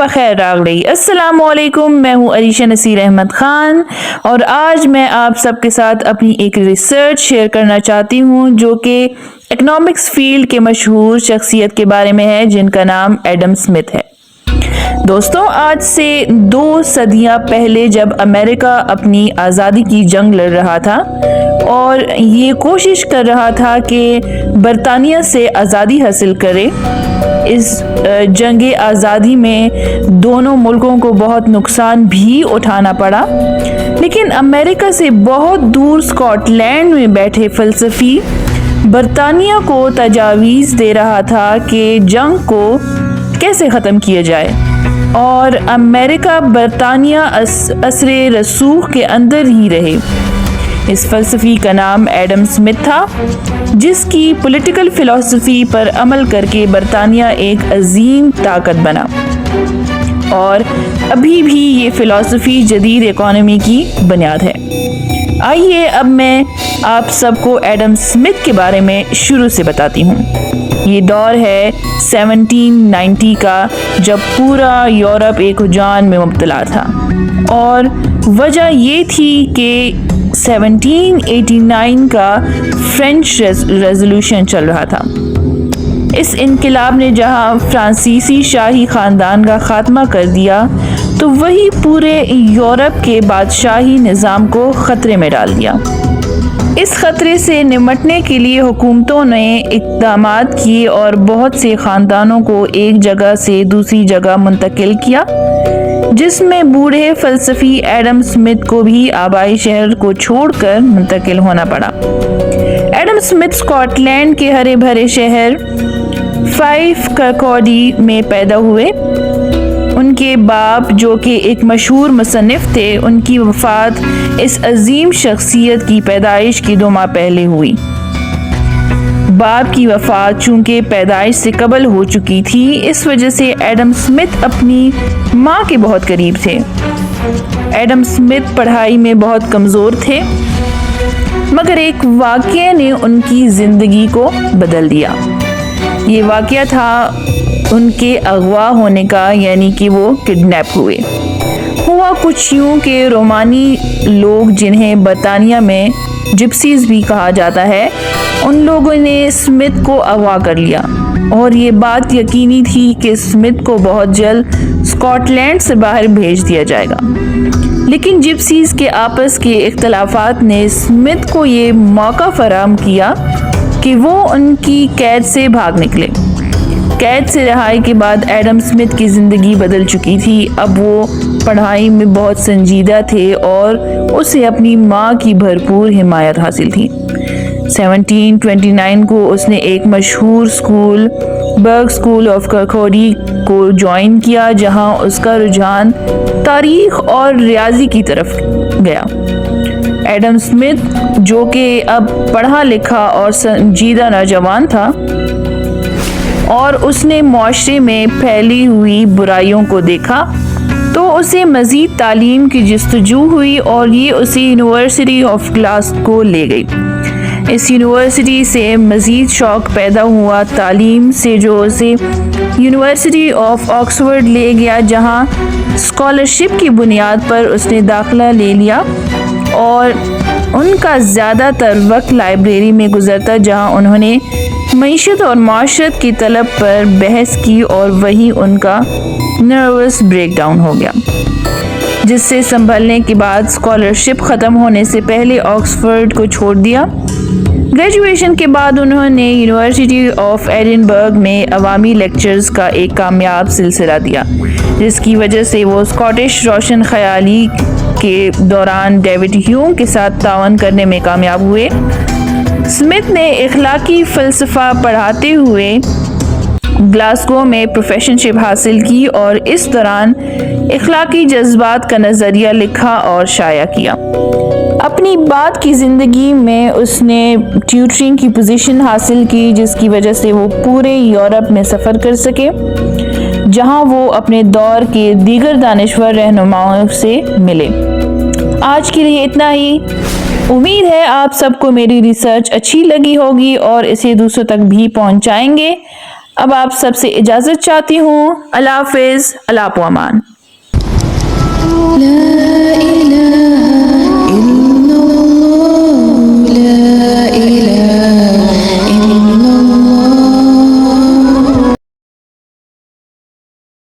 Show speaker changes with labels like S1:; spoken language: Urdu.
S1: خیر راغلی السلام علیکم، میں ہوں عریشہ نصیر احمد خان اور آج میں آپ سب کے ساتھ اپنی ایک ریسرچ شیئر کرنا چاہتی ہوں جو کہ اکنامکس فیلڈ کے مشہور شخصیت کے بارے میں ہے جن کا نام ایڈم سمتھ ہے۔ دوستوں، آج سے 2 صدیاں پہلے جب امریکہ اپنی آزادی کی جنگ لڑ رہا تھا اور یہ کوشش کر رہا تھا کہ برطانیہ سے آزادی حاصل کرے، اس جنگ آزادی میں دونوں ملکوں کو بہت نقصان بھی اٹھانا پڑا، لیکن امریکہ سے بہت دور اسکاٹ لینڈ میں بیٹھے فلسفی برطانیہ کو تجاویز دے رہا تھا کہ جنگ کو کیسے ختم کیا جائے، اور امریکہ برطانیہ اثر رسوخ کے اندر ہی رہے۔ اس فلسفی کا نام ایڈم سمتھ تھا، جس کی پولیٹیکل فلسفی پر عمل کر کے برطانیہ ایک عظیم طاقت بنا، اور ابھی بھی یہ فلسفی جدید اکانومی کی بنیاد ہے۔ آئیے اب میں آپ سب کو ایڈم سمتھ کے بارے میں شروع سے بتاتی ہوں۔ یہ دور ہے 1790 کا، جب پورا یورپ ایک رجحان میں مبتلا تھا، اور وجہ یہ تھی کہ 1789 کا فرینچ ریزولوشن چل رہا تھا۔ اس انقلاب نے جہاں فرانسیسی شاہی خاندان کا خاتمہ کر دیا تو وہی پورے یورپ کے بادشاہی نظام کو خطرے میں ڈال دیا۔ اس خطرے سے نمٹنے کے لیے حکومتوں نے اقدامات کیے اور بہت سے خاندانوں کو ایک جگہ سے دوسری جگہ منتقل کیا، جس میں بوڑھے فلسفی ایڈم سمتھ کو بھی آبائی شہر کو چھوڑ کر منتقل ہونا پڑا۔ ایڈم سمتھ اسکاٹ لینڈ کے ہرے بھرے شہر فائف کرکوڈی میں پیدا ہوئے۔ ان کے باپ، جو کہ ایک مشہور مصنف تھے، ان کی وفات اس عظیم شخصیت کی پیدائش کے 2 ماہ پہلے ہوئی۔ باپ کی وفات چونکہ پیدائش سے قبل ہو چکی تھی، اس وجہ سے ایڈم سمتھ اپنی ماں کے بہت قریب تھے۔ ایڈم سمتھ پڑھائی میں بہت کمزور تھے، مگر ایک واقعے نے ان کی زندگی کو بدل دیا۔ یہ واقعہ تھا ان کے اغوا ہونے کا، یعنی کہ وہ کڈنیپ ہوئے۔ ہوا کچھ یوں کہ رومانی لوگ، جنہیں برطانیہ میں جپسیز بھی کہا جاتا ہے، ان لوگوں نے سمتھ کو اغوا کر لیا، اور یہ بات یقینی تھی کہ سمتھ کو بہت جلد اسکاٹ لینڈ سے باہر بھیج دیا جائے گا۔ لیکن جپسیز کے آپس کے اختلافات نے سمتھ کو یہ موقع فراہم کیا کہ وہ ان کی قید سے بھاگ نکلے۔ قید سے رہائی کے بعد ایڈم سمتھ کی زندگی بدل چکی تھی۔ اب وہ پڑھائی میں بہت سنجیدہ تھے اور اسے اپنی ماں کی بھرپور حمایت حاصل تھی۔ 1729 کو اس نے ایک مشہور اسکول، برگ اسکول آف کرکوڈی کو جوائن کیا، جہاں اس کا رجحان تاریخ اور ریاضی کی طرف گیا۔ ایڈم سمتھ، جو کہ اب پڑھا لکھا اور سنجیدہ نوجوان تھا، اور اس نے معاشرے میں پھیلی ہوئی برائیوں کو دیکھا، تو اسے مزید تعلیم کی جستجو ہوئی اور یہ اسے یونیورسٹی آف گلاسگو لے گئی۔ اس یونیورسٹی سے مزید شوق پیدا ہوا تعلیم سے، جو اسے یونیورسٹی آف آکسفورڈ لے گیا، جہاں اسکالرشپ کی بنیاد پر اس نے داخلہ لے لیا، اور ان کا زیادہ تر وقت لائبریری میں گزرتا، جہاں انہوں نے معیشت اور معاشرت کی طلب پر بحث کی، اور وہی ان کا نروس بریک ڈاؤن ہو گیا، جس سے سنبھلنے کے بعد اسکالرشپ ختم ہونے سے پہلے آکسفورڈ کو چھوڑ دیا۔ گریجویشن کے بعد انہوں نے یونیورسٹی آف ایڈنبرگ میں عوامی لیکچرز کا ایک کامیاب سلسلہ دیا، جس کی وجہ سے وہ اسکاٹش روشن خیالی کے دوران ڈیوڈ ہیوم کے ساتھ تعاون کرنے میں کامیاب ہوئے۔ سمتھ نے اخلاقی فلسفہ پڑھاتے ہوئے گلاسگو میں پروفیسرشپ حاصل کی، اور اس دوران اخلاقی جذبات کا نظریہ لکھا اور شائع کیا۔ اپنی بعد کی زندگی میں اس نے ٹیوٹرنگ کی پوزیشن حاصل کی، جس کی وجہ سے وہ پورے یورپ میں سفر کر سکے، جہاں وہ اپنے دور کے دیگر دانشور رہنماؤں سے ملے۔ آج کے لیے اتنا ہی۔ امید ہے آپ سب کو میری ریسرچ اچھی لگی ہوگی اور اسے دوسروں تک بھی پہنچائیں گے۔ اب آپ سب سے اجازت چاہتی ہوں. اللہ حافظ. اللہ امان.
S2: لا إله